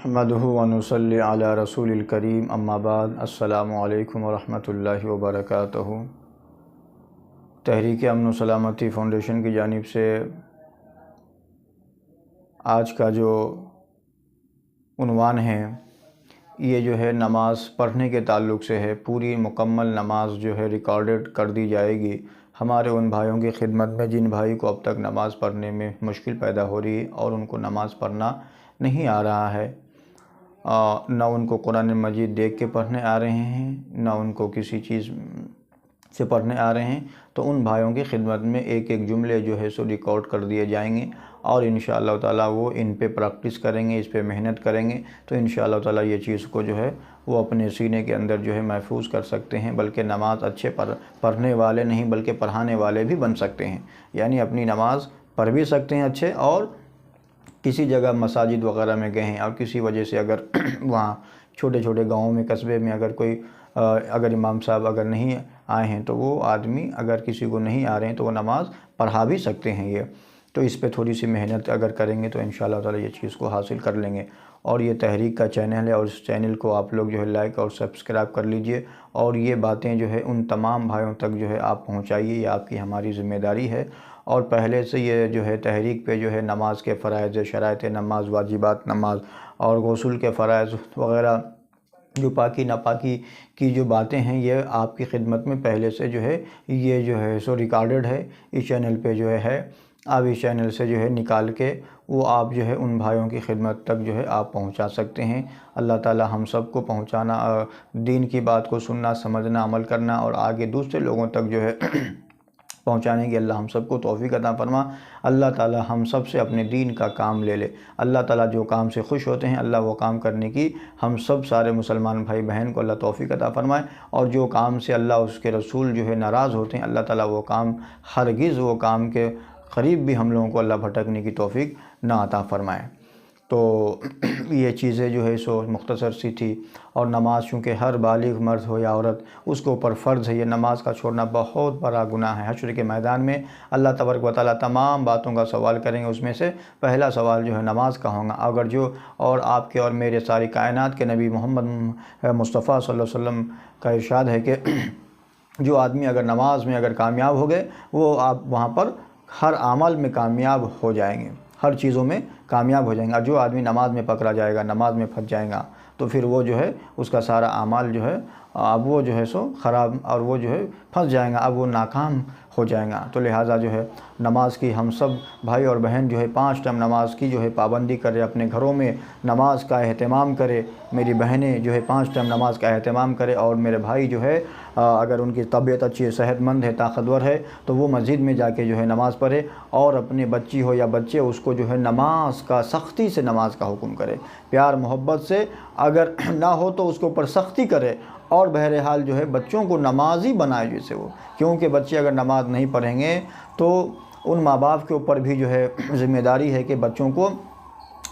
نحمدہ و نصلی علی رسول الکریم اما بعد السلام علیکم ورحمۃ اللہ وبرکاتہ۔ تحریک امن و سلامتی فاؤنڈیشن کی جانب سے آج کا جو عنوان ہے یہ جو ہے نماز پڑھنے کے تعلق سے ہے۔ پوری مکمل نماز جو ہے ریکارڈڈ کر دی جائے گی ہمارے ان بھائیوں کی خدمت میں جن بھائی کو اب تک نماز پڑھنے میں مشکل پیدا ہو رہی ہے اور ان کو نماز پڑھنا نہیں آ رہا ہے، نہ ان کو قرآن مجید دیکھ کے پڑھنے آ رہے ہیں، نہ ان کو کسی چیز سے پڑھنے آ رہے ہیں، تو ان بھائیوں کی خدمت میں ایک ایک جملے جو ہے سو ریکارڈ کر دیے جائیں گے اور انشاءاللہ تعالیٰ وہ ان پہ پریکٹس کریں گے، اس پہ محنت کریں گے تو انشاءاللہ تعالیٰ یہ چیز کو جو ہے وہ اپنے سینے کے اندر جو ہے محفوظ کر سکتے ہیں، بلکہ نماز اچھے پڑھنے والے نہیں بلکہ پڑھانے والے بھی بن سکتے ہیں۔ یعنی اپنی نماز پڑھ بھی سکتے ہیں اچھے، اور کسی جگہ مساجد وغیرہ میں گئے ہیں اور کسی وجہ سے اگر وہاں چھوٹے چھوٹے گاؤں میں قصبے میں اگر امام صاحب اگر نہیں آئے ہیں تو وہ آدمی اگر کسی کو نہیں آ رہے ہیں تو وہ نماز پڑھا بھی سکتے ہیں۔ یہ تو اس پہ تھوڑی سی محنت اگر کریں گے تو انشاءاللہ تعالیٰ یہ چیز کو حاصل کر لیں گے۔ اور یہ تحریک کا چینل ہے اور اس چینل کو آپ لوگ جو ہے لائک اور سبسکرائب کر لیجئے، اور یہ باتیں جو ہے ان تمام بھائیوں تک جو ہے آپ پہنچائیے، یہ آپ کی ہماری ذمہ داری ہے۔ اور پہلے سے یہ جو ہے تحریک پہ جو ہے نماز کے فرائض، شرائط نماز، واجبات نماز اور غسل کے فرائض وغیرہ جو پاکی ناپاکی کی جو باتیں ہیں یہ آپ کی خدمت میں پہلے سے جو ہے یہ جو ہے سو ریکارڈڈ ہے، اس چینل پہ جو ہے آپ اس چینل سے جو ہے نکال کے وہ آپ جو ہے ان بھائیوں کی خدمت تک جو ہے آپ پہنچا سکتے ہیں۔ اللہ تعالیٰ ہم سب کو پہنچانا، دین کی بات کو سننا، سمجھنا، عمل کرنا اور آگے دوسرے لوگوں تک جو ہے پہنچانے کی اللہ ہم سب کو توفیق عطا فرما۔ اللہ تعالیٰ ہم سب سے اپنے دین کا کام لے لے۔ اللہ تعالیٰ جو کام سے خوش ہوتے ہیں اللہ وہ کام کرنے کی ہم سب سارے مسلمان بھائی بہن کو اللہ توفیق عطا فرمائے، اور جو کام سے اللہ اس کے رسول جو ہے ناراض ہوتے ہیں اللہ تعالیٰ وہ کام ہرگز وہ کام کے قریب بھی ہم لوگوں کو اللہ بھٹکنے کی توفیق نہ عطا فرمائے۔ تو یہ چیزیں جو ہے سو مختصر سی تھی، اور نماز چونکہ ہر بالغ مرد ہو یا عورت اس کے اوپر فرض ہے، یہ نماز کا چھوڑنا بہت بڑا گناہ ہے۔ حشر کے میدان میں اللہ تبارک و تعالیٰ تمام باتوں کا سوال کریں گے، اس میں سے پہلا سوال جو ہے نماز کا ہوگا۔ اگر جو اور آپ کے اور میرے ساری کائنات کے نبی محمد مصطفیٰ صلی اللہ علیہ وسلم کا ارشاد ہے کہ جو آدمی اگر نماز میں اگر کامیاب ہو گئے وہ آپ وہاں پر ہر عمل میں کامیاب ہو جائیں گے، ہر چیزوں میں کامیاب ہو جائیں گے۔ اور جو آدمی نماز میں پکڑا جائے گا، نماز میں پھنس جائے گا تو پھر وہ جو ہے اس کا سارا اعمال جو ہے اب وہ جو ہے سو خراب، اور وہ جو ہے پھنس جائے گا، اب وہ ناکام ہو جائے گا۔ تو لہٰذا جو ہے نماز کی ہم سب بھائی اور بہن جو ہے 5 ٹائم نماز کی جو ہے پابندی کرے، اپنے گھروں میں نماز کا اہتمام کرے، میری بہنیں جو ہے 5 ٹائم نماز کا اہتمام کرے، اور میرے بھائی جو ہے اگر ان کی طبیعت اچھی ہے، صحت مند ہے، طاقتور ہے تو وہ مسجد میں جا کے جو ہے نماز پڑھے، اور اپنے بچی ہو یا بچے اس کو جو ہے نماز کا سختی سے نماز کا حکم کرے، پیار محبت سے، اگر نہ ہو تو اس کے اوپر سختی کرے، اور بہرحال جو ہے بچوں کو نمازی بنائے جیسے وہ، کیونکہ بچے اگر نماز نہیں پڑھیں گے تو ان ماں باپ کے اوپر بھی جو ہے ذمہ داری ہے کہ بچوں کو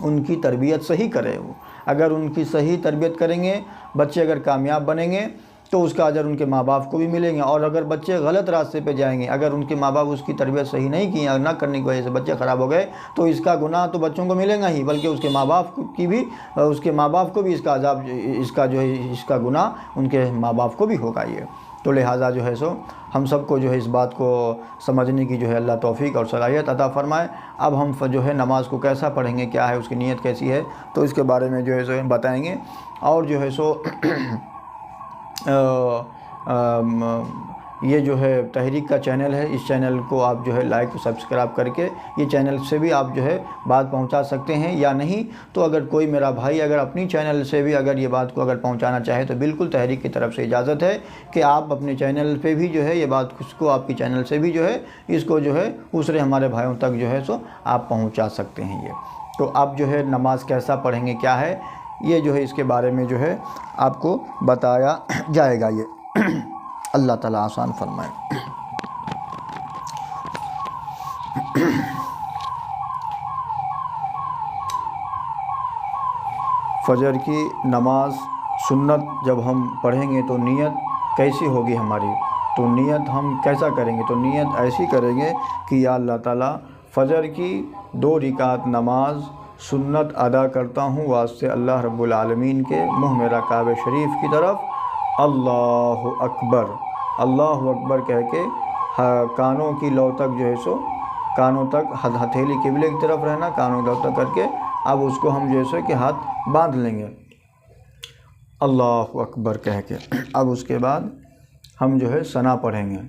ان کی تربیت صحیح کرے۔ وہ اگر ان کی صحیح تربیت کریں گے، بچے اگر کامیاب بنیں گے تو اس کا اجر ان کے ماں باپ کو بھی ملیں گے، اور اگر بچے غلط راستے پہ جائیں گے، اگر ان کے ماں باپ اس کی تربیت صحیح نہیں کی اور نہ کرنے کی وجہ سے بچے خراب ہو گئے تو اس کا گناہ تو بچوں کو ملے گا ہی، بلکہ اس کے ماں باپ کو بھی اس کا عذاب، اس کا گناہ ان کے ماں باپ کو بھی ہوگا یہ۔ تو لہٰذا جو ہے سو ہم سب کو جو ہے اس بات کو سمجھنے کی جو ہے اللہ توفیق اور صلاحیت عطا فرمائے۔ اب ہم جو ہے نماز کو کیسا پڑھیں گے، کیا ہے اس کی نیت کیسی ہے، تو اس کے بارے میں جو ہے سو بتائیں گے۔ اور جو ہے سو یہ جو ہے تحریک کا چینل ہے، اس چینل کو آپ جو ہے لائک سبسکرائب کر کے یہ چینل سے بھی آپ جو ہے بات پہنچا سکتے ہیں، یا نہیں تو اگر کوئی میرا بھائی اگر اپنی چینل سے بھی اگر یہ بات کو اگر پہنچانا چاہے تو بالکل تحریک کی طرف سے اجازت ہے کہ آپ اپنے چینل پہ بھی جو ہے یہ بات اس کو آپ کی چینل سے بھی جو ہے اس کو جو ہے دوسرے ہمارے بھائیوں تک جو ہے سو آپ پہنچا سکتے ہیں۔ یہ تو اب جو ہے نماز کیسا پڑھیں گے، کیا ہے یہ جو ہے اس کے بارے میں جو ہے آپ کو بتایا جائے گا۔ یہ اللہ تعالیٰ آسان فرمائے۔ فجر کی نماز سنت جب ہم پڑھیں گے تو نیت کیسی ہوگی ہماری، تو نیت ہم کیسا کریں گے، تو نیت ایسی کریں گے کہ یا اللہ تعالیٰ فجر کی 2 رکعت نماز سنت ادا کرتا ہوں واسطے اللہ رب العالمین کے، منہ میرا کعبہ شریف کی طرف، اللہ اکبر، اللہ اکبر کہہ کے کانوں کی لو تک جو ہے سو کانوں تک ہتھیلی قبلے کی طرف رہنا، کانوں کی لو تک کر کے اب اس کو ہم جو ہے سو کہ ہاتھ باندھ لیں گے اللہ اکبر کہہ کے۔ اب اس کے بعد ہم جو ہے ثنا پڑھیں گے۔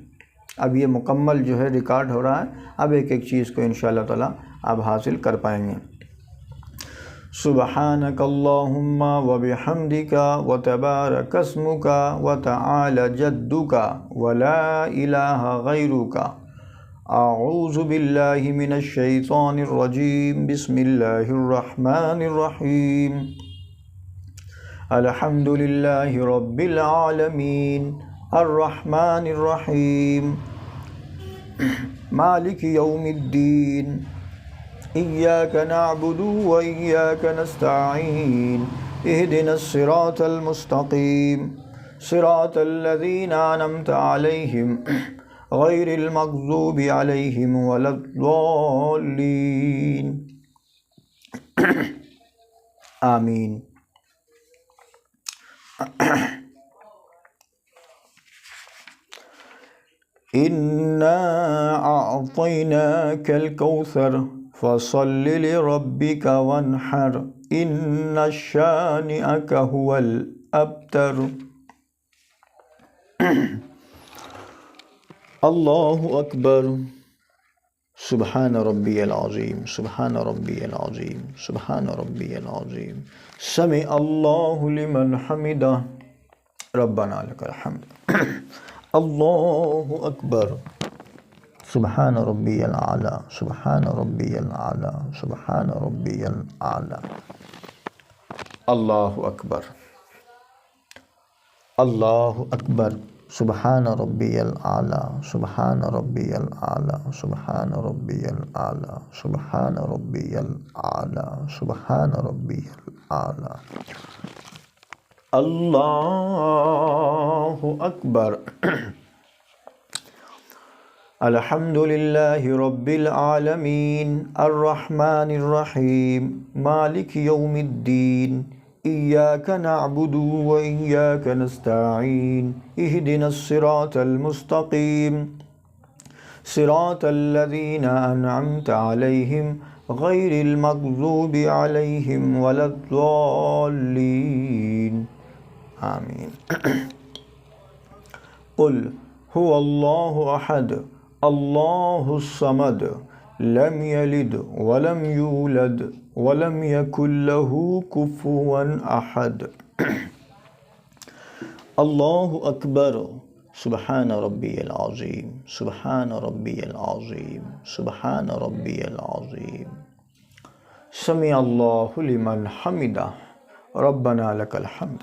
اب یہ مکمل جو ہے ریکارڈ ہو رہا ہے، اب ایک ایک چیز کو انشاءاللہ تعالی آپ حاصل کر پائیں گے۔ سبحانک اللہم وبحمدک وتبارک اسمک وتعالی جدک ولا الہ غیرک، اعوذ باللہ من الشیطان الرجیم، بسم اللہ الرحمن الرحیم، الحمد للہ رب العالمین، الرحمن الرحیم، مالک یوم الدین، ایاک نعبد و ایاک نستعین، اہدنا الصراط المستقیم، صراط الذین انعمت علیہم غیر المغضوب علیہم ولا الضالین، آمین۔ انا اعطیناک الکوثر فصل لربک وانحر، ان شانئک هو الابتر۔ اللہ اکبر، سبحان ربی العظیم، سبحان ربی العظیم، سبحان ربی العظیم، سمع اللہ لمن حمدہ، ربنا لک الحمد، اللہ اکبر، سبحان ربی العلی، سبحان ربی العلی، سبحان ربی العلی، اللہ اکبر، اللہ اکبر، سبحان ربی العلی، سبحان ربی العلی، سبحان ربی العلی، سبحان ربی العلی، سبحان ربی العلی، اللہ اکبر، الحمد للہ رب العالمین، الرحمن الرحیم، مالک یوم الدین، ایاک نعبد و ایاک نستعین، اہدنا الصراط المستقیم، صراط الذین انعمت علیہم غیر المغضوب علیہم ولا الضالین، آمین۔ قل هو اللہ احد، اللہ الصمد، لم یلد ولم یولد ولم یکن له کفوا احد، اللہ اکبر، سبحان ربی العظیم، سبحان ربی العظیم، سبحان ربی العظیم، سمع اللہ لمن حمدہ، ربنا لک الحمد،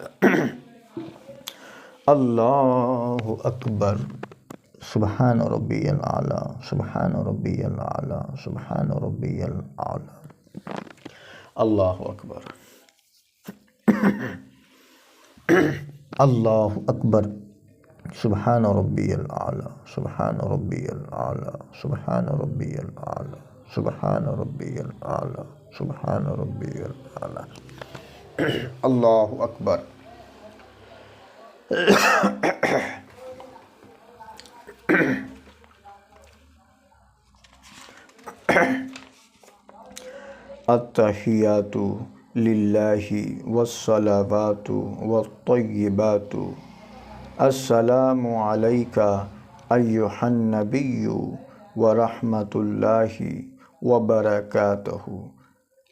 اللہ اکبر، سبحان ربی العلی، سبحان ربی العلی، سبحان ربی العلی، اللہ اکبر، اللہ اکبر، سبحان ربی العلی، سبحان ربی العلی، سبحان ربی العلی، سبحان ربی العلی، سبحان ربی العلی، اللہ اکبر، التحیات للہ والصلوات والطیبات، السلام علیک ایہا النبی ورحمۃ اللہ وبرکاتہ،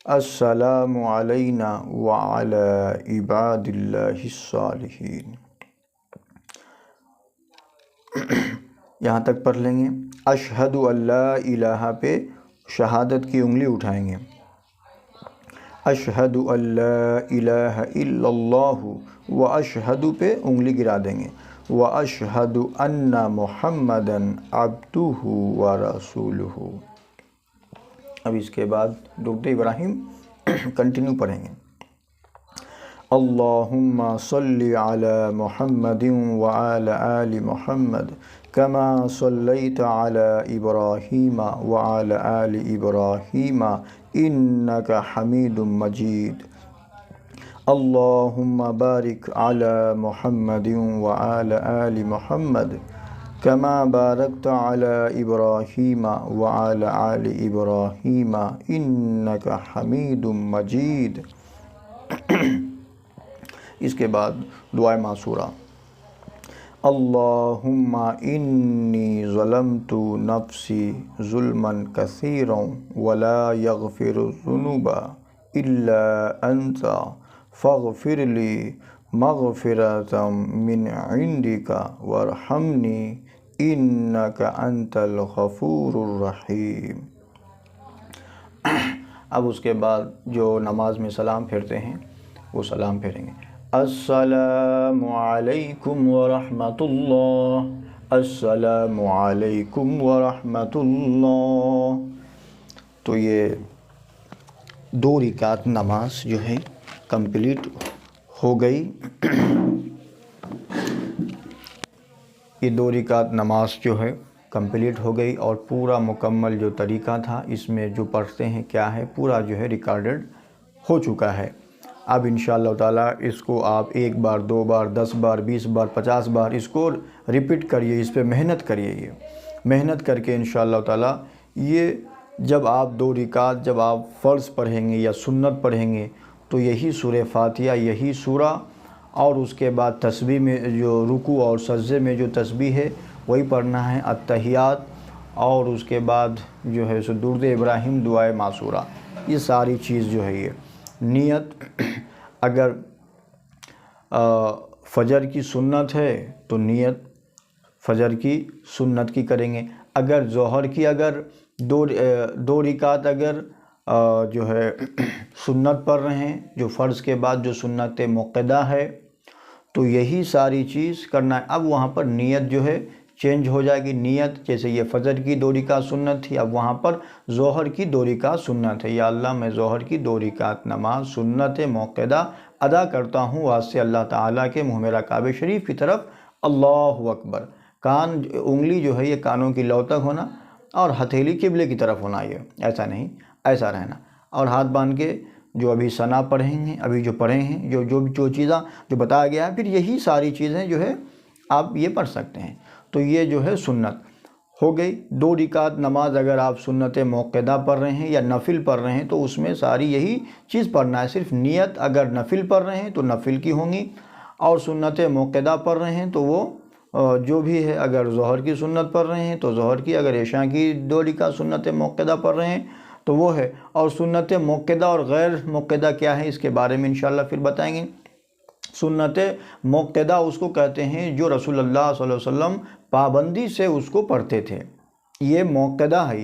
السلام علینا وعلی عباد اللہ الصالحین۔ یہاں تک پڑھ لیں گے۔ اشہد ان لا الہ پہ شہادت کی انگلی اٹھائیں گے، اشہد ان لا الہ الا اللہ، و اشہد پہ انگلی گرا دیں گے، و اشہد ان محمدا عبدہ و رسولہ۔ اب اس کے بعد درود ابراہیم کنٹینیو پڑھیں گے۔ اللہم صلی علی محمد وعلی آل محمد کما صلیت علی ابراہیم وعلی آل ابراہیم انک حمید مجید۔ اللہم بارک علی محمد وعلی آل محمد کما بارکت علی ابراہیم وعلی آل ابراہیم انک حمید مجید۔ اس کے بعد دعائے معصورہ۔ اللہم انی ظلمت نفسی ظلما کثیرا ولا یغفر الذنوب الا انت فاغفر لی مغفرۃ من عندک وارحمنی انک انت الغفور الرحیم۔ اب اس کے بعد جو نماز میں سلام پھیرتے ہیں وہ سلام پھیریں گے۔ السلام علیکم ورحمۃ اللہ، السلام علیکم ورحمۃ اللہ۔ تو یہ 2 رکعت نماز جو ہے کمپلیٹ ہو گئی۔ یہ 2 رکعت نماز جو ہے کمپلیٹ ہو گئی، اور پورا مکمل جو طریقہ تھا اس میں جو پڑھتے ہیں کیا ہے پورا جو ہے ریکارڈڈ ہو چکا ہے۔ اب انشاءاللہ تعالیٰ اس کو آپ 1 بار 2 بار 10 بار 20 بار 50 بار اس کو ریپیٹ کریے، اس پہ محنت کریے، یہ محنت کر کے انشاءاللہ تعالیٰ یہ جب آپ 2 رکعت جب آپ فرض پڑھیں گے یا سنت پڑھیں گے تو یہی سورہ فاتحہ، یہی سورہ، اور اس کے بعد تسبیح میں جو رکوع اور سجدے میں جو تسبیح ہے وہی پڑھنا ہے، التحیات، اور اس کے بعد جو ہے سو درود ابراہیم، دعائے معصورہ، یہ ساری چیز جو ہے یہ نیت۔ اگر فجر کی سنت ہے تو نیت فجر کی سنت کی کریں گے۔ اگر ظہر کی اگر 2 رکعت اگر جو ہے سنت پڑھ رہے ہیں، جو فرض کے بعد جو سنت مؤکدہ ہے، تو یہی ساری چیز کرنا ہے۔ اب وہاں پر نیت جو ہے چینج ہو جائے گی۔ نیت جیسے یہ فجر کی 2 رکعت سنت تھی، اب وہاں پر ظہر کی 2 رکعت سنت ہے۔ یا اللہ میں ظہر کی 2 رکعت نماز سنت مؤکدہ ادا کرتا ہوں واسطے اللہ تعالیٰ کے، منہ میرا کعبہ شریف کی طرف، اللہ اکبر۔ کان انگلی جو ہے یہ کانوں کی لو تک ہونا، اور ہتھیلی قبلے کی طرف ہونا، یہ ایسا نہیں، ایسا رہنا، اور ہاتھ باندھ کے جو ابھی ثنا پڑھیں گے، ابھی جو پڑھے ہیں جو چیزاں جو بتایا گیا ہے، پھر یہی ساری چیزیں جو ہے آپ یہ پڑھ سکتے ہیں۔ تو یہ جو ہے سنت ہو گئی۔ 2 رکعت نماز اگر آپ سنت مؤکدہ پڑھ رہے ہیں یا نفل پڑھ رہے ہیں تو اس میں ساری یہی چیز پڑھنا ہے۔ صرف نیت اگر نفل پڑھ رہے ہیں تو نفل کی ہوں گی، اور سنت مؤکدہ پڑھ رہے ہیں تو وہ جو بھی ہے، اگر ظہر کی سنت پڑھ رہے ہیں تو ظہر کی، اگر عشاء کی 2 رکعت سنت مؤکدہ پڑھ رہے ہیں تو وہ ہے۔ اور سنت مؤکدہ اور غیر مؤکدہ کیا ہے اس کے بارے میں انشاءاللہ پھر بتائیں گے۔ سنت مؤکدہ اس کو کہتے ہیں جو رسول اللہ صلی اللہ علیہ وسلم پابندی سے اس کو پڑھتے تھے، یہ مؤکدہ ہے۔